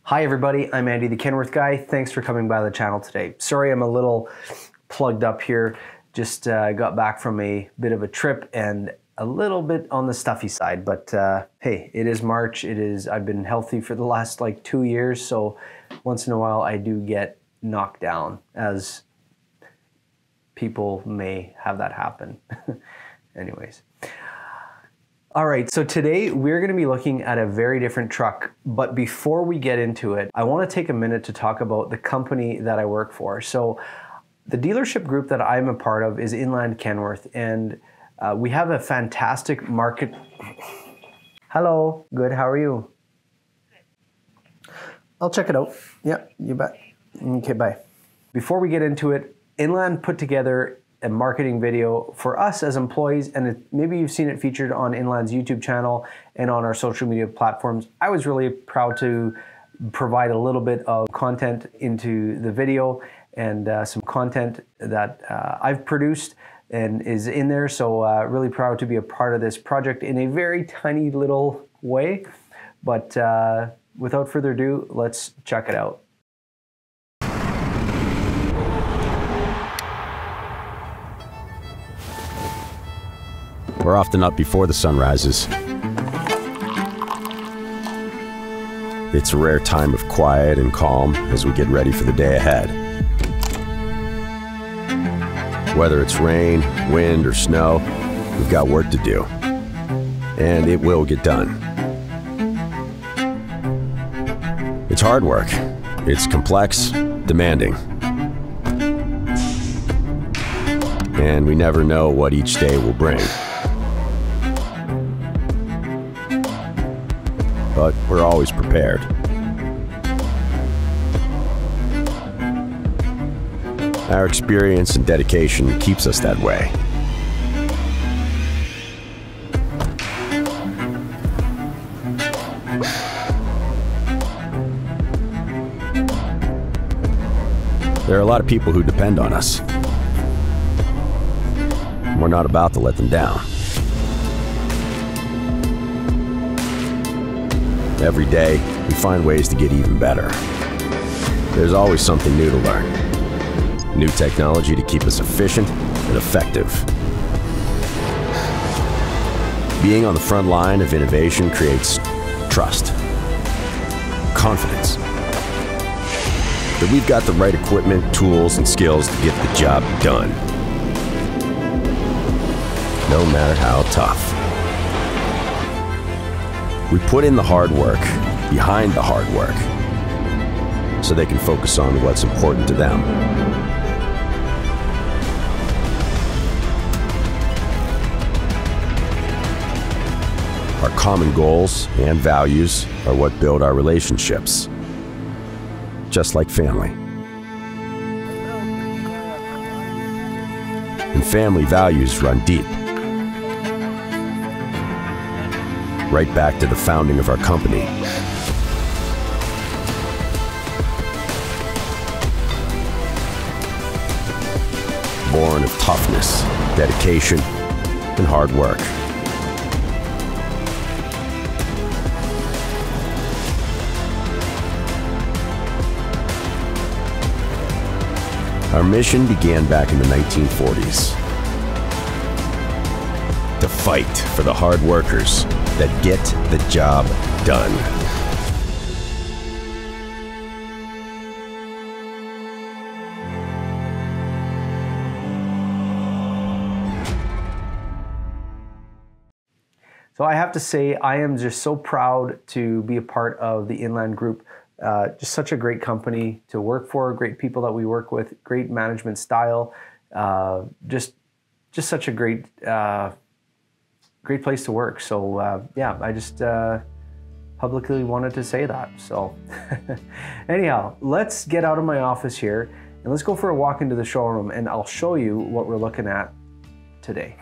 Hi everybody, I'm Andy the Kenworth Guy. Thanks for coming by the channel today. Sorry I'm a little plugged up here. Just got back from a bit of a trip and a little bit on the stuffy side, but hey, it is March. I've been healthy for the last like 2 years, so once in a while I do get knocked down, as people may have that happen. Anyways. All right, so today we're going to be looking at a very different truck, but before we get into it, I want to take a minute to talk about the company that I work for. So the dealership group that I'm a part of is Inland Kenworth, and we have a fantastic market. Hello, good, how are you? I'll check it out. Yeah, you bet. Okay, bye. Before we get into it, Inland put together a marketing video for us as employees, and maybe you've seen it featured on Inland's YouTube channel and on our social media platforms. I was really proud to provide a little bit of content into the video, and some content that I've produced and is in there, so really proud to be a part of this project in a very tiny little way. But without further ado, let's check it out. We're often up before the sun rises. It's a rare time of quiet and calm as we get ready for the day ahead. Whether it's rain, wind, or snow, we've got work to do, and it will get done. It's hard work. It's complex, demanding, and we never know what each day will bring. But we're always prepared. Our experience and dedication keeps us that way. There are a lot of people who depend on us. We're not about to let them down. Every day, we find ways to get even better. There's always something new to learn. New technology to keep us efficient and effective. Being on the front line of innovation creates trust, confidence, that we've got the right equipment, tools, and skills to get the job done, no matter how tough. We put in the hard work behind the hard work so they can focus on what's important to them. Our common goals and values are what build our relationships, just like family. And family values run deep. Right back to the founding of our company. Born of toughness, dedication, and hard work. Our mission began back in the 1940s. To fight for the hard workers that get the job done. So I have to say, I am just so proud to be a part of the Inland Group. Just such a great company to work for, great people that we work with, great management style, just such a great place to work. So yeah, I just publicly wanted to say that. So anyhow, let's get out of my office here and let's go for a walk into the showroom, and I'll show you what we're looking at today.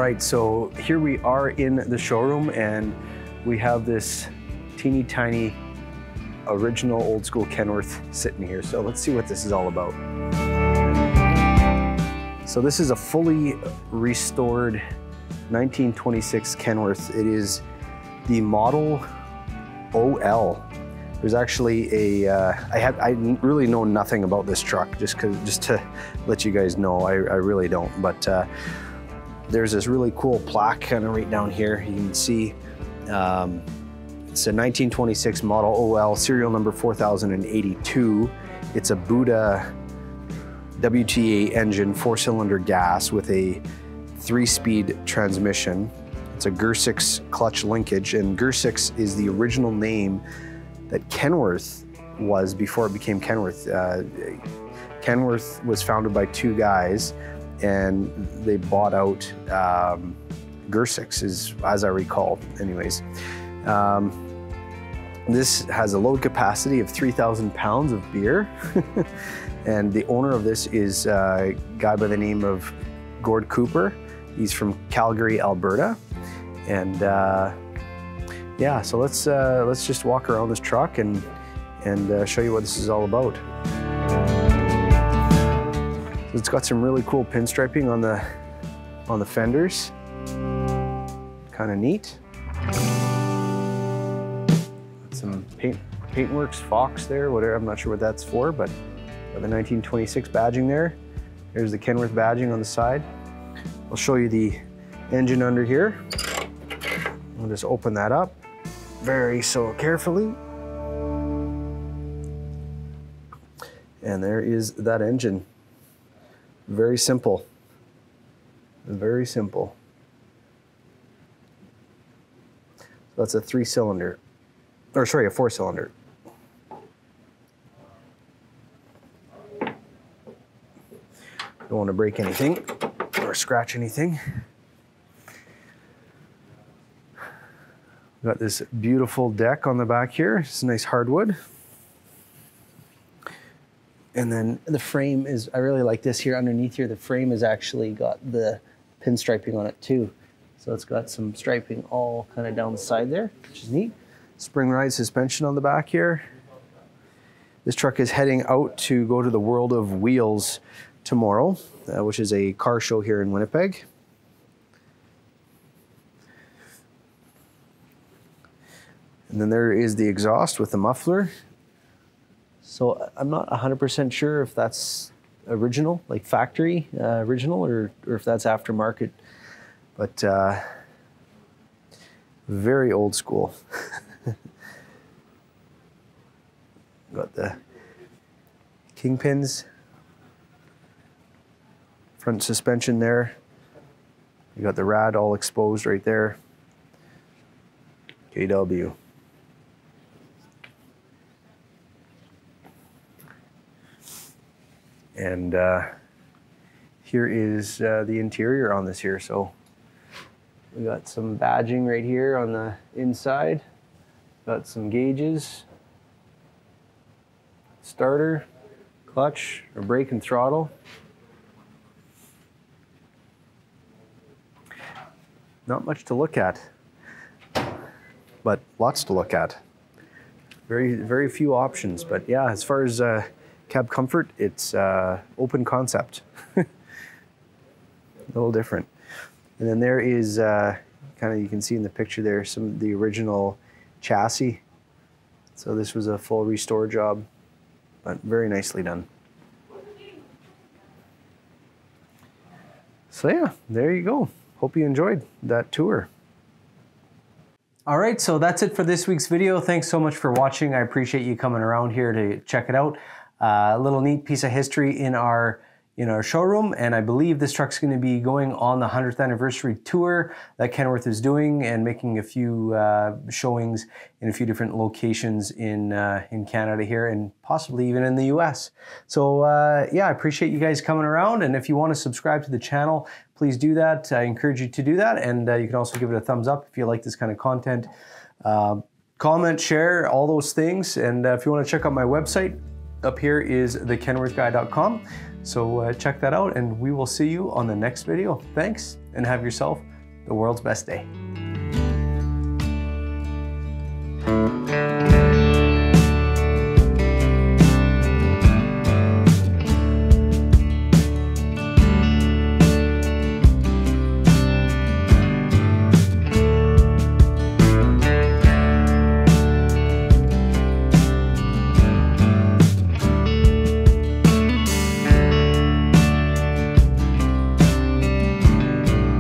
right, so here we are in the showroom and we have this teeny tiny original old school Kenworth sitting here. So let's see what this is all about. So this is a fully restored 1926 Kenworth. It is the model OL. There's actually a, I really know nothing about this truck, just to let you guys know, I really don't. But there's this really cool plaque kind of right down here. You can see it's a 1926 model OL, serial number 4082. It's a Buda WTA engine, 4-cylinder gas with a 3-speed transmission. It's a Gersix clutch linkage, and Gersix is the original name that Kenworth was before it became Kenworth. Kenworth was founded by 2 guys, and they bought out Gersix, as I recall. Anyways, this has a load capacity of 3,000 pounds of beer, and the owner of this is a guy by the name of Gord Cooper. He's from Calgary, Alberta, and yeah, so let's just walk around this truck and show you what this is all about. So it's got some really cool pinstriping on the fenders. Kind of neat. Got some Paintworks Fox there, whatever. I'm not sure what that's for, but got the 1926 badging there. There's the Kenworth badging on the side. I'll show you the engine under here. I'll just open that up very so carefully. And there is that engine. Very simple. Very simple. So that's a 3-cylinder, or sorry, a 4-cylinder. Don't want to break anything or scratch anything. Got this beautiful deck on the back here. It's nice hardwood. And then the frame is, I really like this here underneath here. The frame has actually got the pinstriping on it too. So it's got some striping all kind of down the side there, which is neat. Spring ride suspension on the back here. This truck is heading out to go to the World of Wheels tomorrow, which is a car show here in Winnipeg. And then there is the exhaust with the muffler. So I'm not 100% sure if that's original, like factory original, or if that's aftermarket, but very old school. Got the kingpins, front suspension there. You got the rad all exposed right there. KW. And here is the interior on this here. So we got some badging right here on the inside. Got some gauges, starter, clutch, or brake and throttle. Not much to look at, but lots to look at. Very few options, but yeah, as far as cab comfort, it's open concept. A little different. And then there is kind of, you can see in the picture there, the original chassis. So this was a full restore job, but very nicely done. So yeah, there you go. Hope you enjoyed that tour. All right, so that's it for this week's video. Thanks so much for watching. I appreciate you coming around here to check it out. A little neat piece of history in our showroom, and I believe this truck's going to be going on the 100th anniversary tour that Kenworth is doing, and making a few showings in a few different locations in Canada here, and possibly even in the US. So yeah, I appreciate you guys coming around, and if you want to subscribe to the channel, please do that. I encourage you to do that, and you can also give it a thumbs up if you like this kind of content. Comment, share, all those things, and if you want to check out my website, up here is thekenworthguy.com. So check that out, and we will see you on the next video. Thanks, and have yourself the world's best day.